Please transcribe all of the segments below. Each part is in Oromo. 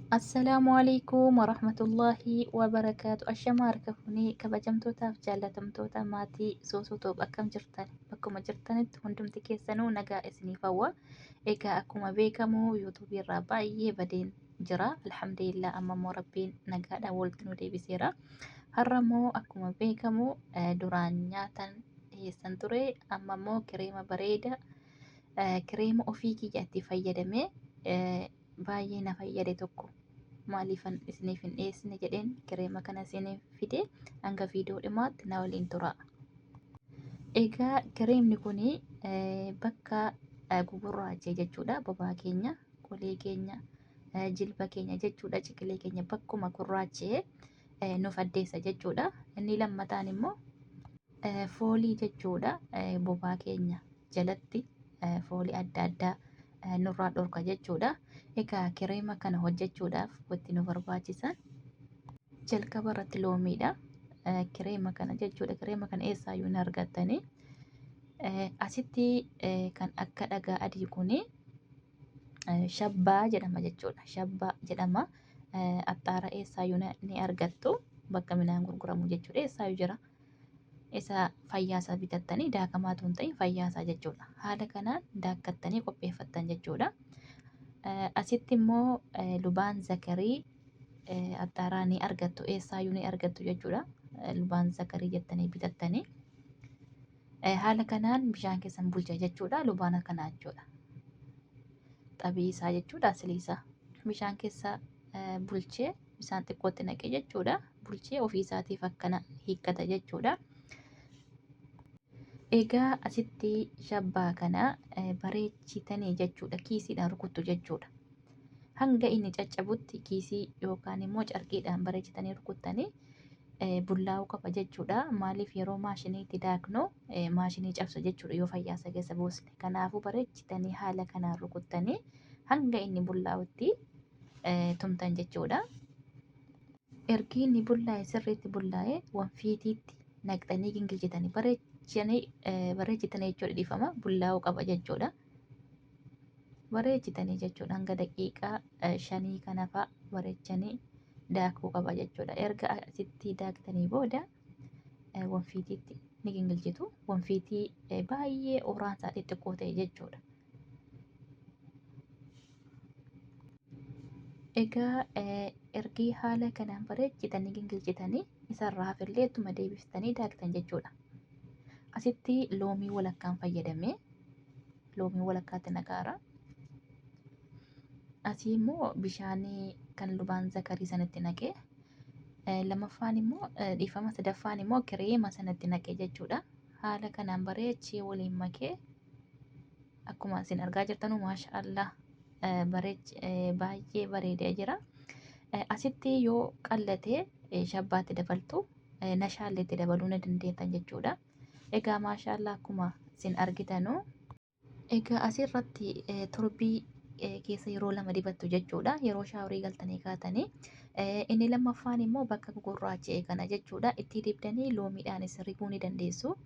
Assalaamualaikum warahmatullahi wabarakaatu. Ashamaa harka fuunee kabajamtootaaf jaalatamtoota maatii Soosotoof akkam jirtan bakkuma jirtanitti hundumti keessanuu nagaa isiniif hawwa. Egaa akkuma beekamu yuutuubii irraa baay'ee badeen jira. Alhamdulillah amma immoo rabbiin nagaadhaan walitti nu deebiseera. Har'a immoo akkuma beekamu duraan nyaatan dhiyeessan ture. Amma immoo kireema bareeda kireema ofii kiyyaatti fayyadamee baay'ee na fayyade tokko maaliifan isiniif hin dhiyeessine jedheen kireema kana isiniif fide hanga viidiyoo dhumaatti na waliin tura. Egaa kireemni kun bakka gugurraachee jechuudha. Bobaa keenya, qolee keenya, jilba keenya jechuudha. Ciqilee keenya bakkuma gurraachee nu faddeessa jechuudha. Inni lammataan immoo foolii jechuudha. Bobaa keenya jalatti foolii adda addaa nurraa dhorka jechuudha. Egaa kireema kana hojjechuudhaaf wanti nu barbaachisan jalqaba irratti loomiidha. Kireema kana jechuudha. Kireema kana eessaayyuu hin argattanii. Asitti kan akka dhagaa adii kun shabbaa jedhama jechuudha. Shabbaa jedhama. Axxaara eessaayyuu ni argattu. Bakka midhaan gurguramu jechuudha. Eessaayyuu jira. Isa fayyaasaa bitattanii daakamaatu hin ta'in fayyaasaa jechuudha. Haala kanaan daakkattanii qopheeffattan jechuudha. Asitti immoo lubaan zakarii axxaaraa ni argattu. Eessaayyuu ni argattu jechuudha. Lubaan zakarii jettanii bitattanii haala kanaan bishaan keessan bulcha jechuudha. Lubaan akkanaa jechuudha. Xabii isaa jechuudha. Asilii isaa bishaan keessa bulchee bishaan xiqqootti naqee jechuudha. Bulchee ofii isaatiif akkana hiikkata jechuudha. Egaa asitti shabbaa kana bareechitanii jechuudha. Kiisiidhaan rukuttu jechuudha. Hanga inni caccabutti kiisii yookaan immoo carqiidhaan bareechitanii rukuttanii bullaa'uu qaba jechuudha. Maaliif yeroo maashiniitti daaknu maashinii cabsa jechuudha yoo fayyaasa keessa buusne. Kanaafuu bareechitanii haala kanaan rukuttanii hanga inni bullaa'utti tumtan jechuudha. Ergi inni bullaa'e sirriitti bullaa'e wanfiitiitti naqxanii gingilchitanii bareechitanii jechuudha. Dhiifama bullaa'uu qaba jechuudha. Bareechitanii jechuudha. Hanga daqiiqaa 5 kana fa'a bareechanii daakuu qaba jechuudha. Erga asitti daaktanii booda wanfiitiitti ni gingilchitu. Wanfiitii baay'ee uraan isaa xixiqqoo ta'e jechuudha. Egaa ergi haala kanaan bareechitanii gingilchitanii isarraa hafillee ittuma deebiftanii daaktan jechuudha. Asitti loomii walakkaan fayyadamee loomii walakkaatti naqaara. Asii immoo bishaan kan lubaan zakarii sanatti naqee lamaffaan immoo dhiifama sadaffaan immoo kireema sanatti naqee jechuudha. Haala kanaan bareechee waliin makee akkuma isin argaa jirtanuu maashaallah baay'ee bareedee jira. Asitti yoo qallatee shabbaatti dabaltu nashaalleetti dabaluu ni dandeettan jechuudha. Egaa maashaallah akkuma isin argitanu egaa asirratti torbii keessa yeroo 2 dibattu jechuudha. Yeroo shaaworii galtanii kaatanii inni lammaffaan immoo bakka gugurraacha'e kana jechuudha. Itti dibdanii loomiidhaanis ribuu ni dandeessu.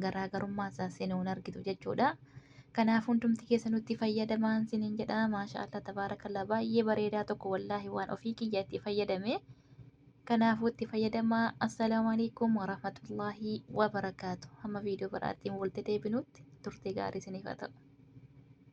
Garaagarummaa isaa seenuu hin argitu jechuudha. Kanaaf hundumti keessanutti fayyadamaan siniin jedha. Maashaallah tabaarakallaa baay'ee bareedaa tokko wallaahi waan ofii kiyya itti fayyadame. Kanaafuu itti fayyadamaa. Assalaamu alaikum warahmatullaahi wabarakaatu. Hamma viidiyoo biraatti walitti deebinutti turtii gaarii isiniif haa ta'u.